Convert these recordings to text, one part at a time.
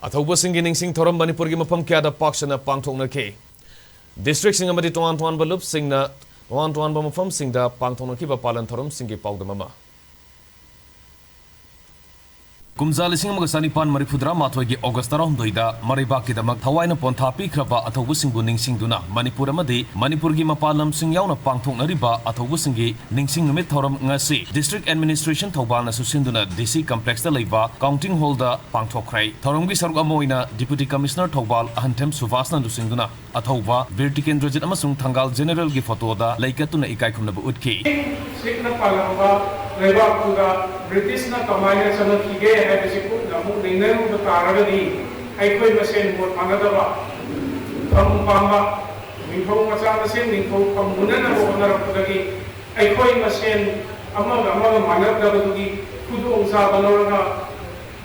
Athoubasing Ningsing Thouram Manipur Mafam Kyada Paksanna Pangthokkhre District Sing amadi Tuan Balup Singna Tuan Mafam Singda Pangthokkhre Palan Thouram Singi Paudamama Kumza lising mga sanipan marifudra mathoy gi August 2 mariba kidamak thawaina pontha pikraba Athoubasing bu Ningsing duna Manipur amadi Manipur gi mapalam sing yauna pangthoknariba Athoubasing gi Ningsing numit Thouram ngasi District Administration Thouban na susinduna DC Complex da leiba Counting Hall da Pangthokkhre Thouram gi saruk amoina Deputy Commissioner Thoubal Ahanthem Suvasna dusingduna Athouba Vertical Rajit amasung Thangal General gi photo da laikatuna ikai khumna bu utki Sikna palamba Leba Puga British na kamaya sa nakige ay bisipun na mong ningnan mo taragadi ay ko'y masin mo manadaba pamupama Imphal masana sin Imphal pamunan na mo narapagagi ay ko'y masin amang manadabagi kudo ang sa balor na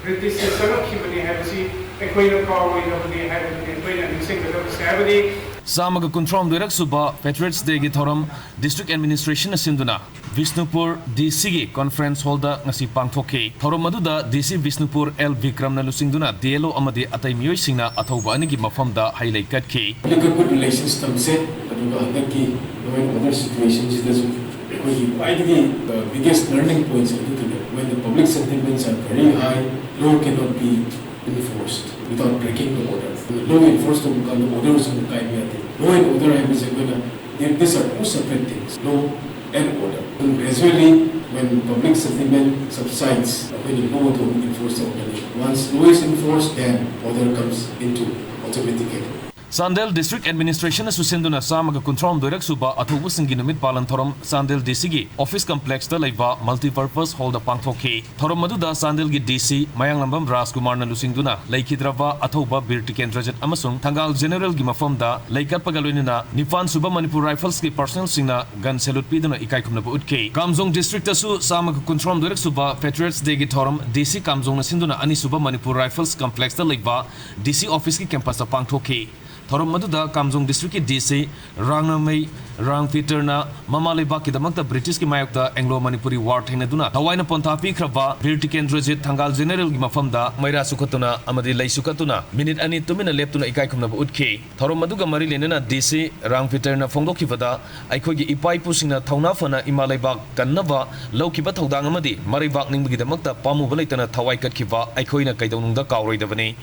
British sa nakibani ay bisi ay ko'y nakaway na bani ay ko'y na Ningsing na sabadi Samaga Kuntrom Direct Suba Patriots Day gi Thouram District Administration na sinduna Visnupur DC gi Conference Hall da ngasi Pangthokkhre Thouram maduda DC Visnupur L Vikram na lusingduna DLO amadi atay miyoy singna Athouba ani gi mafam da highlight katki good relations tamse aduga handaki when other situations is the biggest learning points when the public sentiments are very high law cannot be enforced without breaking the order. Law enforcement and orders on law and order these are two separate things, law and order. And gradually, when public sentiment subsides, when you know to enforce the order, once law is enforced, then order comes into automatically. Sandel District Administration susinduna Samaga Kuntrom Direct Suba Athoubasing gi numit Palan Thouram Sandel DC gi Office Complex da leiba Multipurpose Hall da Pangthokkhre Thouram maduda Sandel gi DC Mayang Lambam Rajkumar na lusingduna Laikhidraba Athouba Birti Kendrajat amasung Thangal General gi mafam da Laikat pagaloinina Nifan Suba Manipur Rifles gi personnel singna gun salute piduna ikai khumna bu utke Kamjong District asu Samaga Kuntrom Direct Suba Patriots Day gi Thouram DC Kamjong na sinduna Ani Suba Manipur Rifles Complex da leiba DC Office gi campus da Pangthokkhre Thouram maduda Kamjong District ki DC Rangnamei Rang Peter na Mamaleba ki damakta British ki mayokta Anglo Manipuri war thena duna tawaina pontha pikraba Birti Kendrajit Thangal General gi mafam da Maira sukatuna amadi lei sukatuna minute ani tumina leptuna ikai khumna ba utki Thouram maduga mari lenena DC Rang Peter na phongdokhibada aikoi gi ipai pusingna thauna fana imalaiba kannaba laukiba thodang amadi maribak ningbagi damakta pamu balaitana thawai katkiba aikoina kaidawnungda kawroidabani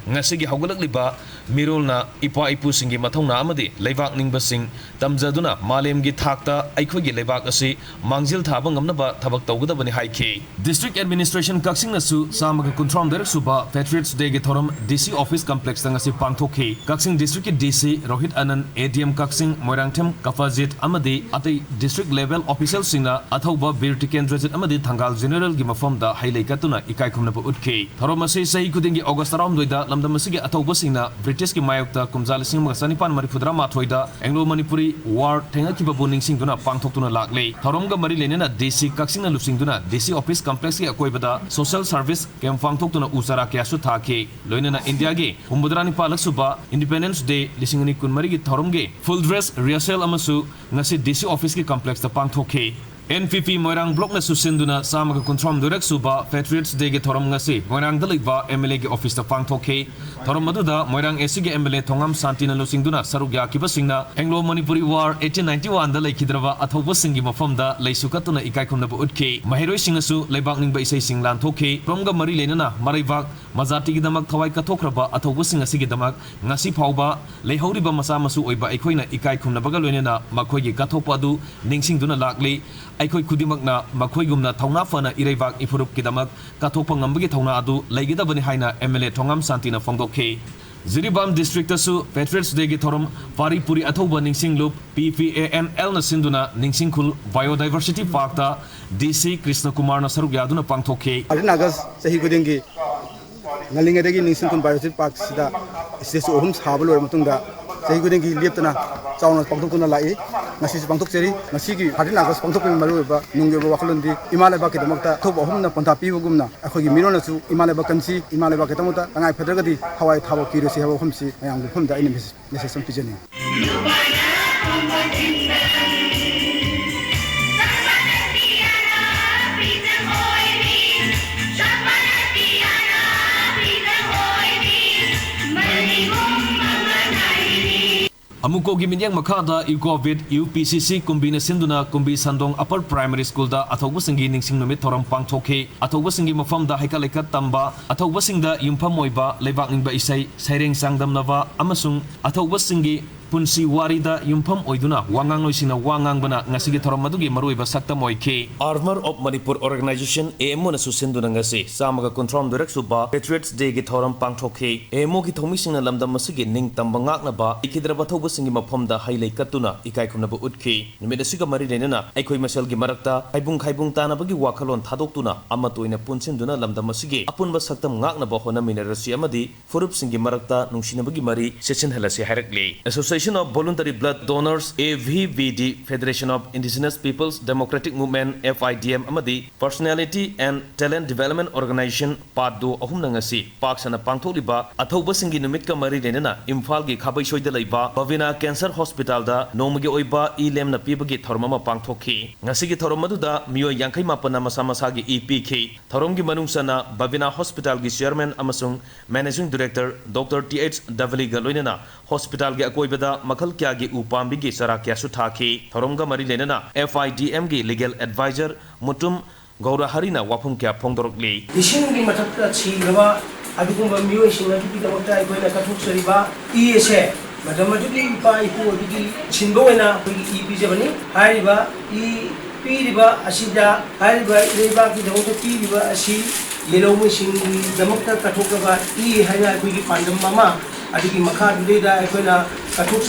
ngasi gi haugalakliba mirolna ipa ipu singi mathongna amadi leibak ningbasing tamjaduna Malem gi thakta aikoi gi leibak asi mangjil thaba ngamnaba thabak tawgadabani haikhe District Administration Kaksing nasu Samaga Kuntrom Direct Suba Patriots Day gi Thouram DC Office Complex tangasi Pangthokkhre Kaksing District ki DC Rohit Anand ADM Kaksing Moirangthem Kafajit amadi atai district level officials singna Athouba Birti Kendrajit amadi Thangal General gi mafam da hailai katuna ikai khumna ba utke Thouram asi sahi kudingi August 2 da lamdam asi gi Athoubasingna British ki mayokta kumjal sing mga sanipan marifudra mathoida Anglo Manipuri war thenga ki babu Ningsing duna pangthoktuna lakle Thouram ga mari lenena DC Kaksing na lusing duna DC Office Complex ki akoibada Social Service kem pangthoktuna usara kya su thake loinena India ge humbudrani palak suba Independence Day lisingani kunmari gi Thouram ge full dress rehearsal amasu ngasi DC Office ki complex ta pangthokhe NPP Moirang Block na susinduna Samaga Kuntrom Direct Suba Patriots Day gi Thouram ngasi Moirang daligba MLA gi office ta Pangthokkhre Thouram maduda Moirang SC gi MLA Thongam Santi na lusingduna sarugya kibasingna Anglo Manipuri War 1891 da laikhidraba Athoubasing gi mafam da leisukatuna ikai khumna bu utke Mahiroi singasu leibak ningba isai sing lan thokhe promga mari lenana maraibak majati gi damak thawai kathokraba Athoubasing asi gi damak ngasi phauba leihoriba masa masu oiba aikoina ikai khumna baga loinena makhoi gi kathokpa du Ningsing duna lakle aikoi kudimakna makhoigumna thauna fana ireibak ifurup kidamak kathokpa ngambagi thauna adu leigidabani haina MLA Thongam Santina phongdokhe Ziribam District asu Patriots Day gi Thouram Paripuri Athouba Ningsing Loop PPANL na sinduna Ningsing Khul Biodiversity Park ta DC Krishna Kumar na saruk yaduna pangthokhe August sahi kudingi ngalingedagi Ningsing Khul Biodiversity Park sida stage ohum sabalo matungda sahi kudingi leptana chauna pangthokuna lai ngasi pangthokcheri ngasi gi August pangthokpe maruba nungge wakalondi imalaiba ke damakta thoba ohumna pantha pibugumna akhogi mirona su imalaiba kansi imalaiba ke tamuta angai phedagadi hawai thabo kiresi habo humsi ayang humda ini message sam pijani Amuko gi minyang makada COVID UPCC kumbina sinduna kumbi sandong upper primary school da Athoubasing gi Ningsing numit thoram Pangthokkhre Athoubasing gi mafam da haikalekat tamba Athoubasing da Imphal moiba leibak ningba isai saireng sangdamnava amasung Athoubasing gi punsi warida Imphal oiduna wangang loisina wangang bana ngasigi thoram madugi maruiba sakta moike Armor of Manipur organization AMO na susinduna ngasi samaga control direct suba Patriots Day gi thoram Pangthokkhre AMO gi thomising na lamdam masigi ning tamba ngakna ba ikidraba Athoubasing gi mafam da hailei katuna ikai khumnaba utki numida siga mari lenana aikoi masal gi marakta haibung tanabagi wakhalon thadoktuna amatoina punsinduna lamdam masigi apunba saktam ngakna ba hona minerasi amadi furup singi marakta nungsinabagi mari session halasi harakle Association of Voluntary Blood Donors AVVD Federation of Indigenous Peoples Democratic Movement FIDM amadi Personality and Talent Development Organization Paddo ahum nangasi Paksanna pangthokliba Athoubasing gi numit ka mari lenana Imphal gi khabai soida leiba Bavina Cancer Hospital da nomagi oiba ilem na pibagi thormama Pangthokkhre ngasigi thorom maduda miyo yankai mapana masa masagi EPK thoromgi manungsana Bavina Hospital gi chairman amasung managing director Dr. TH Davali galoinana hospital gi akoibada makal kya gi upambi gi sara kya su thaki thoromga mari lenana FIDM gi legal advisor mutum Gaura Harina wapum kya phongdorokle Ishin gi mathakta chigaba adugumba miyo shinga gi damakta aikoina kathuk sariba ESA Madam Majuki Pai who did Chindoina, Pijabani, Hariba, Piriba, Ashida, Hariba, Reba, the Piriba, Ashi, Yellow Machine, the Mokta Katokava, Hana, Pandam Mama, Adiki Makar, Leda, Epena, Katuk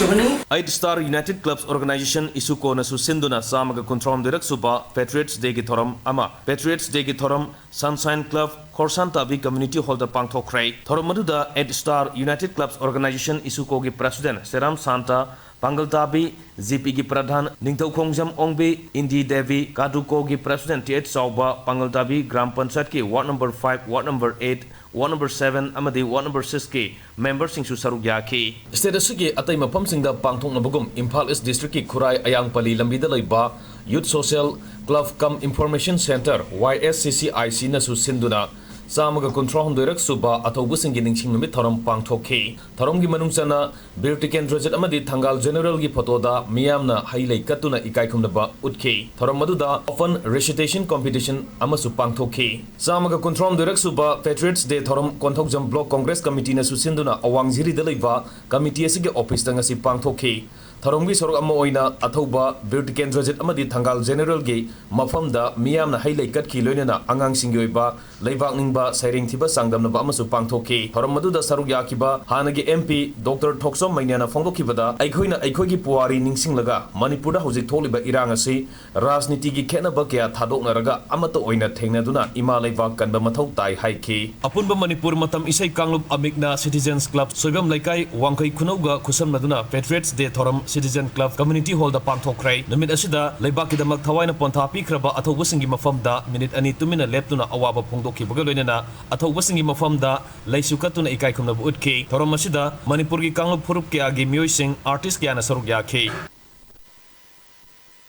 8-star United Clubs Organization isuko na susinduna samaga control direct suba Patriots Day gi thoram ama Patriots Day gi thoram Sunshine Club Khorsanta vi community hall da Pangthokkhre thoram maduda 8-star United Clubs Organization isuko gi president Seram Santa Pangaltabi GP gi pradhan Ningthaukhongjam Ongbe Indi Devi Kaduko gi president TH Sauba Pangaltabi Gram Panchayat ki ward number 5 ward number 8 ward number 7 amadi ward number 6 ki members sing su saruk yaki state asigi atai mafam sing da pangthokna bagum Imphal East district ki Khurai Ayangpali lambida laiba Youth Social Club Cum Information Center YSCCIC na su sinduna Samaga control direct suba Athoubasing gi Ningsing numit thoram Pangthokkhre thorom gi manungsana Birtiken Rojat amadi Thangal General gi photo da miyamna hailei katuna ikai khumnaba utke thorom maduda often recitation competition amasu Pangthokkhre Samaga control direct suba Patriots Day thorom Konthokjam Block Congress Committee na susinduna awangjiri da leiba committee asigi office da ngasi Pangthokkhre Thoromgi sorok amma oina Athouba Birtiken Rojat amadi Thangal General gi mafam da miyamna hailei kat ki loinana angang sing yoiba leibak ningba Sairing thiba sangdamnaba amasu Pangthokkhre thorom maduda saruk yakiba hanagi MP Dr. Thoksom Mainyana phongdokhibada aikhoina aikhoigi puari ningsinglaga Manipur da hojik tholiba irang asi rajniti gi khenaba kya thadoknaraga amata oina thengnaduna ima leibak kanba mathau tai haiki apunba Manipur matam isai kanglup amigna Citizens Club soibam laikai wangkai khunauga khusamnaduna Patriots Day thoram Citizen Club Community Hall da Pangthokkhre numit asida leibak kidamak thawaina pontha pikraba Athoubasing gi mafam da minute ani tumina leptuna awaba phongdokhibaga loinana Athoubasing gi mafam da laisu katuna ikai khumnaba utke thorom asida Manipur gi kanglup phurup kya gi miyoi sing artist kya na saruk yaki